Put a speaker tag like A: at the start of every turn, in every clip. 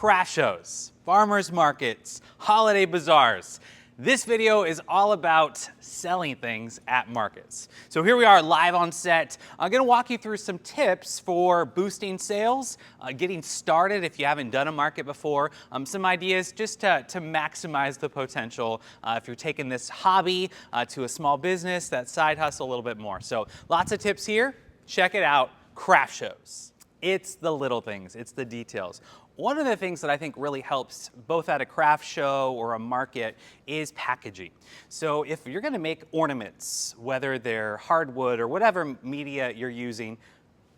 A: craft shows, farmers markets, holiday bazaars. This video is all about selling things at markets. So here we are live on set. I'm going to walk you through some tips for boosting sales, getting started if you haven't done a market before, some ideas just to maximize the potential if you're taking this hobby to a small business, that side hustle a little bit more. So lots of tips here. Check it out. Craft shows. It's the little things. It's the details. One of the things that I think really helps both at a craft show or a market is packaging. So if you're going to make ornaments, whether they're hardwood or whatever media you're using,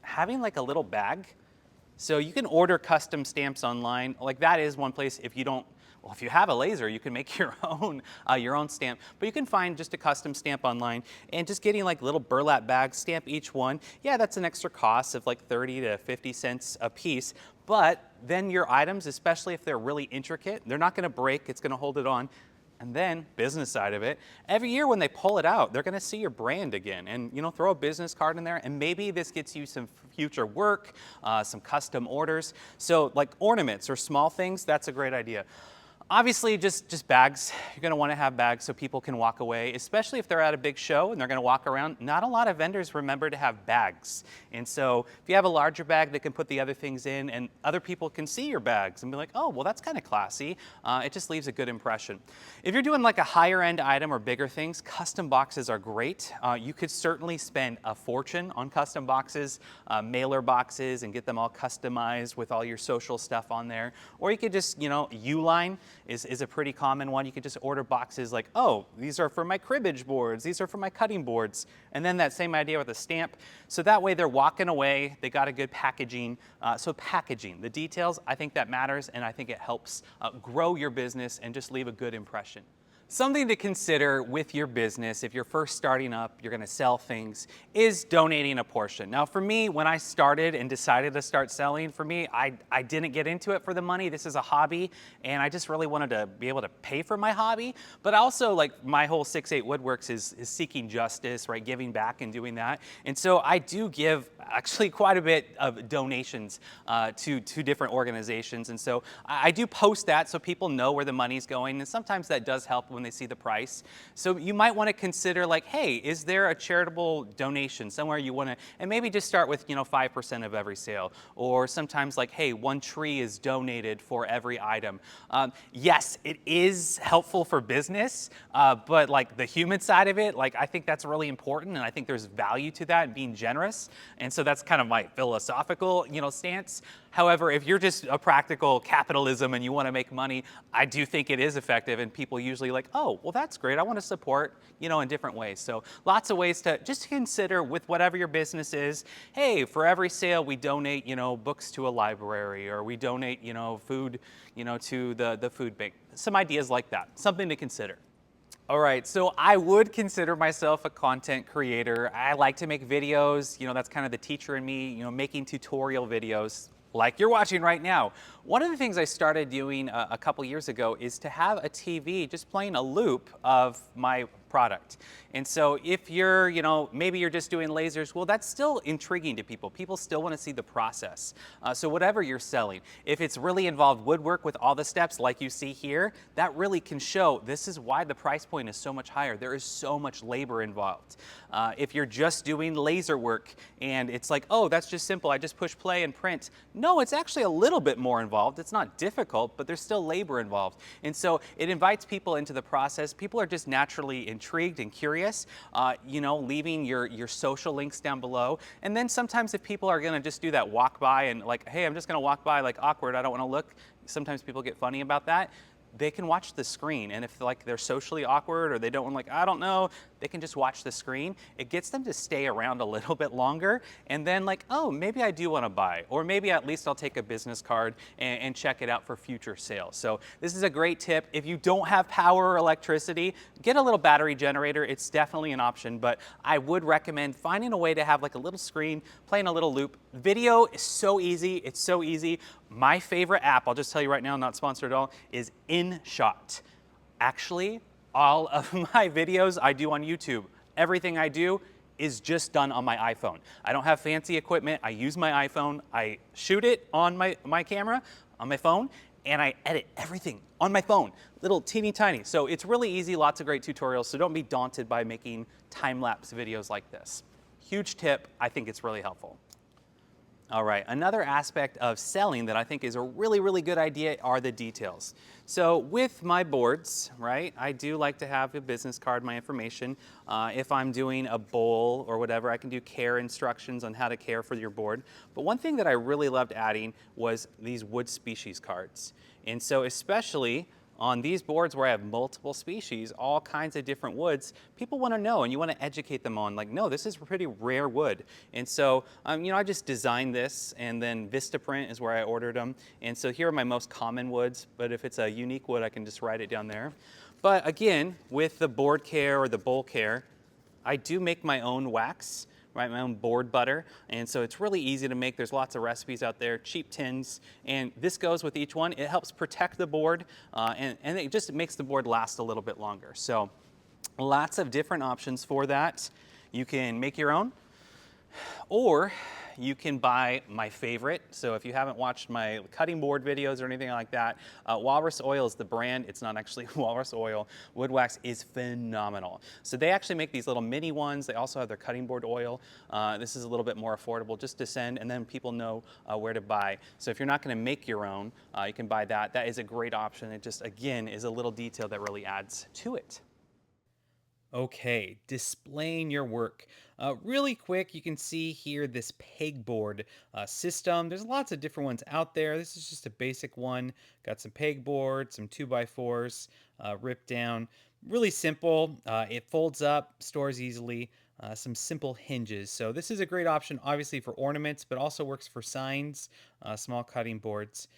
A: having like a little bag. So you can order custom stamps online. Like that is one place if you don't, well, if you have a laser, you can make your own stamp, but you can find just a custom stamp online and just getting like little burlap bags, stamp each one. Yeah, that's an extra cost of like 30 to 50 cents a piece, but then your items, especially if they're really intricate, they're not gonna break, it's gonna hold it on. And then, business side of it, every year when they pull it out, they're gonna see your brand again and throw a business card in there, and maybe this gets you some future work, some custom orders. So like ornaments or small things, that's a great idea. Obviously, just bags. You're gonna wanna have bags so people can walk away, especially if they're at a big show and they're gonna walk around. Not a lot of vendors remember to have bags. And so if you have a larger bag that can put the other things in and other people can see your bags and be like, oh, well, that's kind of classy. It just leaves a good impression. If you're doing like a higher end item or bigger things, custom boxes are great. You could certainly spend a fortune on custom boxes, mailer boxes, and get them all customized with all your social stuff on there. Or you could just, Uline is a pretty common one. You could just order boxes like, oh, these are for my cribbage boards, these are for my cutting boards, and then that same idea with a stamp. So that way they're walking away, they got a good packaging. So packaging, the details, I think that matters, and I think it helps grow your business and just leave a good impression. Something to consider with your business, if you're first starting up, you're gonna sell things, is donating a portion. Now for me, when I started and decided to start selling, for me, I didn't get into it for the money. This is a hobby, and I just really wanted to be able to pay for my hobby. But also, like, my whole 6-8 Woodworks is seeking justice, right, giving back and doing that. And so I do give actually quite a bit of donations to different organizations. And so I do post that so people know where the money's going, and sometimes that does help when they see the price. So you might want to consider like, hey, is there a charitable donation somewhere you want to, and maybe just start with 5% of every sale, or sometimes like, hey, one tree is donated for every item. Yes, it is helpful for business, but like the human side of it, like I think that's really important, and I think there's value to that and being generous, and so that's kind of my philosophical stance. However, if you're just a practical capitalism and you want to make money, I do think it is effective, and people usually like, oh, well, that's great. I want to support, in different ways. So lots of ways to just consider with whatever your business is. Hey, for every sale, we donate, books to a library, or we donate, food, to the food bank. Some ideas like that, something to consider. All right, so I would consider myself a content creator. I like to make videos, that's kind of the teacher in me, making tutorial videos like you're watching right now. One of the things I started doing a couple years ago is to have a TV just playing a loop of my product. And so if you're, maybe you're just doing lasers, well, that's still intriguing to people. People still want to see the process. So whatever you're selling, if it's really involved woodwork with all the steps like you see here, that really can show this is why the price point is so much higher. There is so much labor involved. If you're just doing laser work and it's like, oh, that's just simple, I just push play and print. No, it's actually a little bit more involved. It's not difficult, but there's still labor involved. And so it invites people into the process. People are just naturally intrigued and curious, leaving your social links down below. And then sometimes if people are gonna just do that walk by and like, hey, I'm just gonna walk by, like, awkward, I don't wanna look. Sometimes people get funny about that. They can watch the screen, and if like they're socially awkward or they don't want, like, I don't know, they can just watch the screen. It gets them to stay around a little bit longer, and then like, oh, maybe I do want to buy, or maybe at least I'll take a business card and check it out for future sales. So this is a great tip. If you don't have power or electricity, get a little battery generator. It's definitely an option, but I would recommend finding a way to have like a little screen, playing a little loop. Video is so easy. It's so easy. My favorite app, I'll just tell you right now, not sponsored at all, is InShot. Actually, all of my videos I do on YouTube, everything I do is just done on my iPhone. I don't have fancy equipment. I use my iPhone. I shoot it on my camera, on my phone, and I edit everything on my phone, little teeny tiny. So it's really easy, lots of great tutorials, so don't be daunted by making time-lapse videos like this. Huge tip, I think it's really helpful. All right, another aspect of selling that I think is a really, really good idea are the details. So with my boards, right, I do like to have a business card, my information. If I'm doing a bowl or whatever, I can do care instructions on how to care for your board. But one thing that I really loved adding was these wood species cards. And so especially on these boards where I have multiple species, all kinds of different woods, people want to know and you want to educate them on like, no, this is pretty rare wood. And so, I just designed this, and then Vistaprint is where I ordered them. And so here are my most common woods, but if it's a unique wood, I can just write it down there. But again, with the board care or the bowl care, I do make my own wax, right, my own board butter, and so it's really easy to make. There's lots of recipes out there, cheap tins, and this goes with each one. It helps protect the board, and it just makes the board last a little bit longer. So lots of different options for that. You can make your own, or you can buy my favorite. So if you haven't watched my cutting board videos or anything like that, Walrus Oil is the brand. It's not actually Walrus Oil. Wood wax is phenomenal. So they actually make these little mini ones. They also have their cutting board oil. This is a little bit more affordable just to send, and then people know where to buy. So if you're not gonna make your own, you can buy that. That is a great option. It just, again, is a little detail that really adds to it. Okay, displaying your work. Really quick, you can see here this pegboard system. There's lots of different ones out there. This is just a basic one. Got some pegboard, some 2x4s, ripped down. Really simple. It folds up, stores easily. Some simple hinges. So this is a great option, obviously for ornaments, but also works for signs, small cutting boards.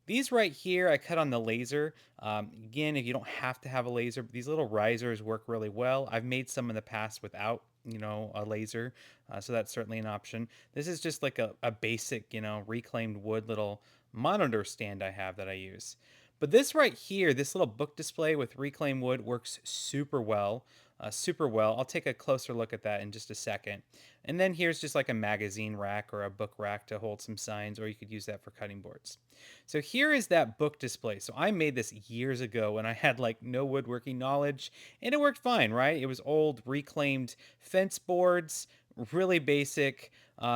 A: These right here, I cut on the laser. Again, if you don't have to have a laser, but these little risers work really well. I've made some in the past without, a laser, so that's certainly an option. This is just like a basic, reclaimed wood little monitor stand I have that I use. But this right here, this little book display with reclaimed wood works super well. Super well. I'll take a closer look at that in just a second. And then here's just like a magazine rack or a book rack to hold some signs, or you could use that for cutting boards. So here is that book display. So I made this years ago when I had like no woodworking knowledge, and it worked fine, right? It was old reclaimed fence boards, really basic,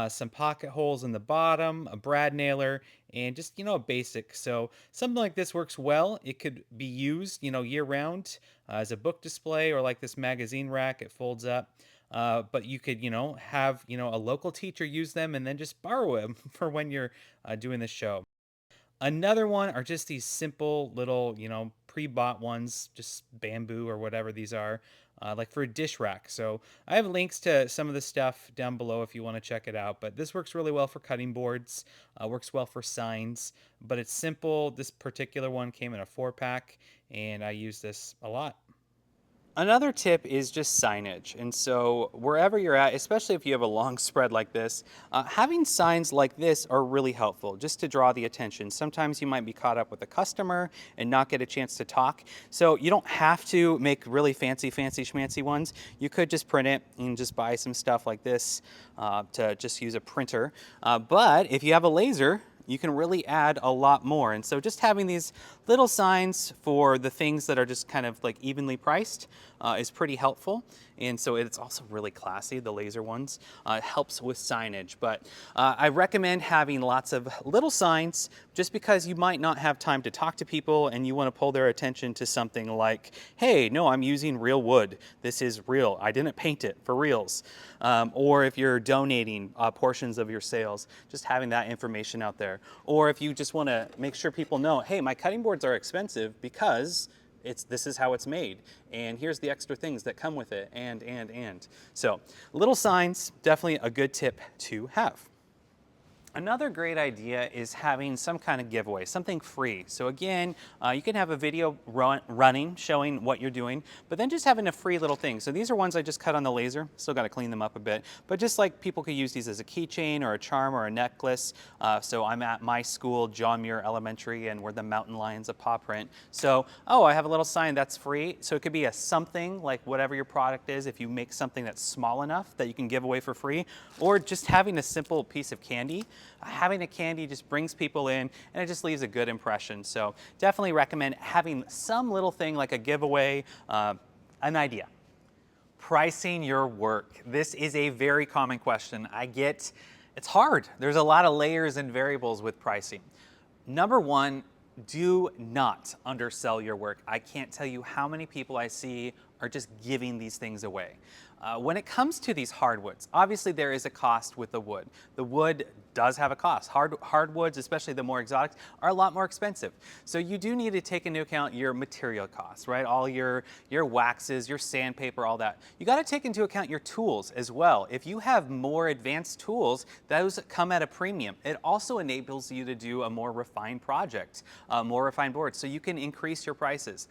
A: some pocket holes in the bottom, a brad nailer, and just, a basic. So something like this works well. It could be used, year round as a book display, or like this magazine rack, it folds up. But you could, have, a local teacher use them and then just borrow them for when you're doing the show. Another one are just these simple little, pre-bought ones, just bamboo or whatever these are, like for a dish rack. So I have links to some of the stuff down below if you want to check it out. But this works really well for cutting boards, works well for signs, but it's simple. This particular one came in a 4-pack, and I use this a lot. Another tip is just signage. And so wherever you're at, especially if you have a long spread like this, having signs like this are really helpful just to draw the attention. Sometimes you might be caught up with a customer and not get a chance to talk. So you don't have to make really fancy schmancy ones. You could just print it and just buy some stuff like this to just use a printer. But if you have a laser, you can really add a lot more. And so just having these little signs for the things that are just kind of like evenly priced is pretty helpful. And so it's also really classy, the laser ones. It helps with signage, but I recommend having lots of little signs just because you might not have time to talk to people and you want to pull their attention to something like, hey, no, I'm using real wood. This is real. I didn't paint it, for reals. Or if you're donating portions of your sales, just having that information out there. Or if you just want to make sure people know, hey, my cutting boards are expensive because this is how it's made, and here's the extra things that come with it, and. So little signs, definitely a good tip to have. Another great idea is having some kind of giveaway, something free. So again, you can have a video running showing what you're doing, but then just having a free little thing. So these are ones I just cut on the laser. Still got to clean them up a bit, but just like people could use these as a keychain or a charm or a necklace. So I'm at my school, John Muir Elementary, and we're the Mountain Lions of Paw Print. So, oh, I have a little sign that's free. So it could be a something like whatever your product is, if you make something that's small enough that you can give away for free, or just having a simple piece of candy. having a candy just brings people in and it just leaves a good impression. So definitely recommend having some little thing like a giveaway, an idea. Pricing your work. This is a very common question. I get it's hard. There's a lot of layers and variables with pricing. Number one, do not undersell your work. I can't tell you how many people I see are just giving these things away. When it comes to these hardwoods, obviously there is a cost with the wood. The wood does have a cost. Hardwoods, especially the more exotics, are a lot more expensive. So you do need to take into account your material costs, right? All your waxes, your sandpaper, all that. You got to take into account your tools as well. If you have more advanced tools, those come at a premium. It also enables you to do a more refined project, more refined board, so you can increase your prices.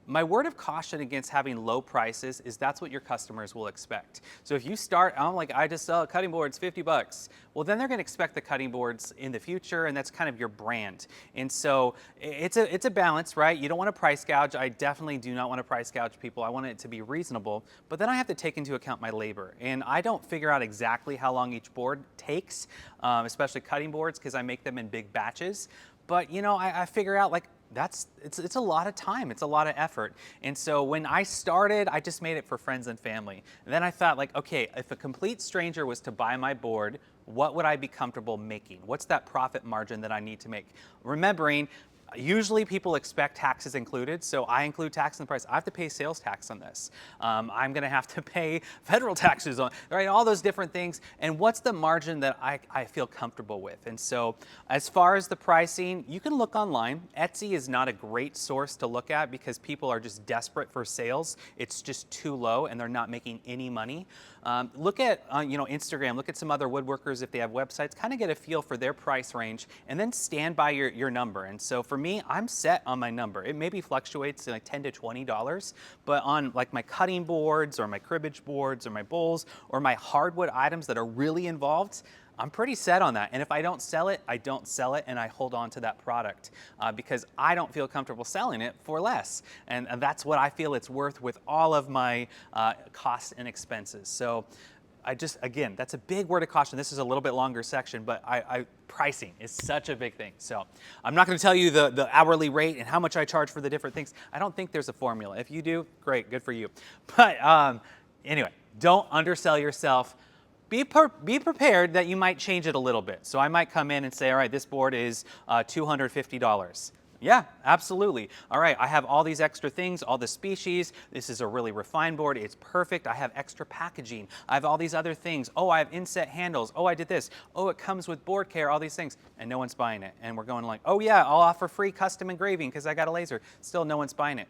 A: My word of caution against having low prices is that's what your customers will expect. So if you start, I'm like, I just sell cutting boards, 50 bucks. Well, then they're gonna expect the cutting boards in the future, and that's kind of your brand. And so it's a balance, right? You don't wanna price gouge. I definitely do not wanna price gouge people. I want it to be reasonable, but then I have to take into account my labor. And I don't figure out exactly how long each board takes, especially cutting boards, because I make them in big batches. But you know, I figure out like, it's a lot of time, it's a lot of effort. And so when I started, I just made it for friends and family. And then I thought like, okay, if a complete stranger was to buy my board, what would I be comfortable making? What's that profit margin that I need to make? Remembering, usually people expect taxes included, so I include tax in the price. I have to pay sales tax on this. I'm gonna have to pay federal taxes on, right? All those different things. And what's the margin that I feel comfortable with? And so as far as the pricing, you can look online. Etsy is not a great source to look at because people are just desperate for sales. It's just too low and they're not making any money. Look at Instagram, look at some other woodworkers if they have websites, kind of get a feel for their price range and then stand by your number. And so for me, I'm set on my number. It maybe fluctuates to like $10 to $20, but on like my cutting boards or my cribbage boards or my bowls or my hardwood items that are really involved, I'm pretty set on that. And if I don't sell it, I don't sell it and I hold on to that product because I don't feel comfortable selling it for less. And that's what I feel it's worth with all of my costs and expenses. So again, that's a big word of caution. This is a little bit longer section, but pricing is such a big thing. So I'm not gonna tell you the hourly rate and how much I charge for the different things. I don't think there's a formula. If you do, great, good for you. But anyway, don't undersell yourself. Be prepared that you might change it a little bit. So I might come in and say, all right, this board is $250. Yeah, absolutely. All right, I have all these extra things, all the species. This is a really refined board. It's perfect. I have extra packaging. I have all these other things. Oh, I have inset handles. Oh, I did this. Oh, it comes with board care, all these things. And no one's buying it. And we're going like, oh yeah, I'll offer free custom engraving because I got a laser. Still no one's buying it.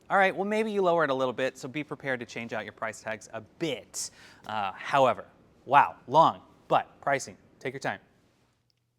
A: All right, well, maybe you lower it a little bit, so be prepared to change out your price tags a bit. However, wow, long, but pricing, take your time.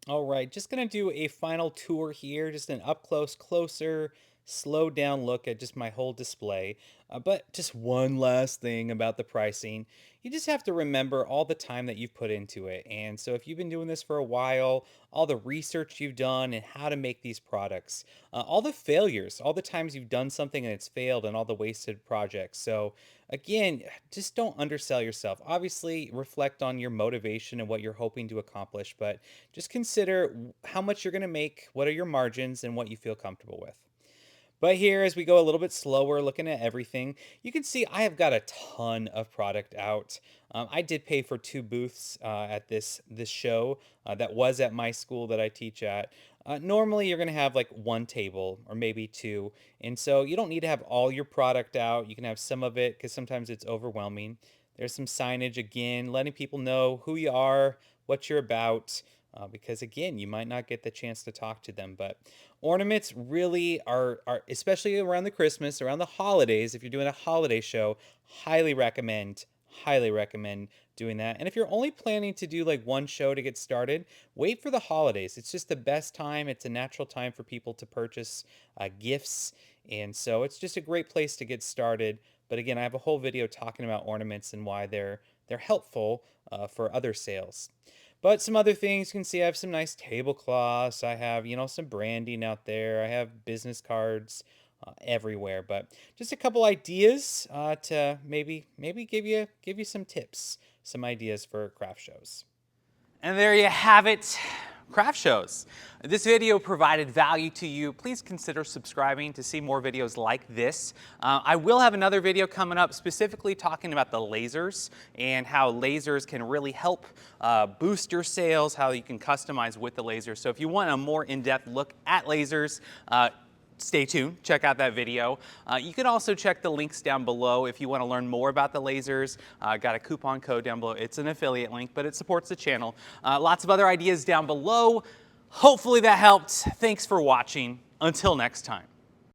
A: All right, just gonna do a final tour here, just an up close, closer, slow down look at just my whole display. But just one last thing about the pricing. You just have to remember all the time that you've put into it. And so if you've been doing this for a while, all the research you've done and how to make these products, all the failures, all the times you've done something and it's failed and all the wasted projects. So again, just don't undersell yourself. Obviously, reflect on your motivation and what you're hoping to accomplish, but just consider how much you're going to make, what are your margins, and what you feel comfortable with. But here, as we go a little bit slower, looking at everything, you can see I have got a ton of product out. I did pay for 2 booths at this show that was at my school that I teach at. Normally, you're going to have like 1 table or maybe 2, and so you don't need to have all your product out. You can have some of it because sometimes it's overwhelming. There's some signage again, letting people know who you are, what you're about. Because again, you might not get the chance to talk to them, but ornaments really are especially around the Christmas, around the holidays. If you're doing a holiday show, highly recommend doing that. And if you're only planning to do like one show to get started, wait for the holidays. It's just the best time. It's a natural time for people to purchase gifts, and so it's just a great place to get started. But again, I have a whole video talking about ornaments and why they're helpful for other sales. But some other things, you can see I have some nice tablecloths. I have, some branding out there. I have business cards everywhere. But just a couple ideas to maybe give you some tips, some ideas for craft shows. And there you have it. craft shows. This video provided value to you. Please consider subscribing to see more videos like this. I will have another video coming up specifically talking about the lasers and how lasers can really help boost your sales, how you can customize with the lasers. So if you want a more in-depth look at lasers, stay tuned, check out that video. You can also check the links down below if you want to learn more about the lasers. Got a coupon code down below. It's an affiliate link, but it supports the channel. Lots of other ideas down below. Hopefully that helped. Thanks for watching. Until next time.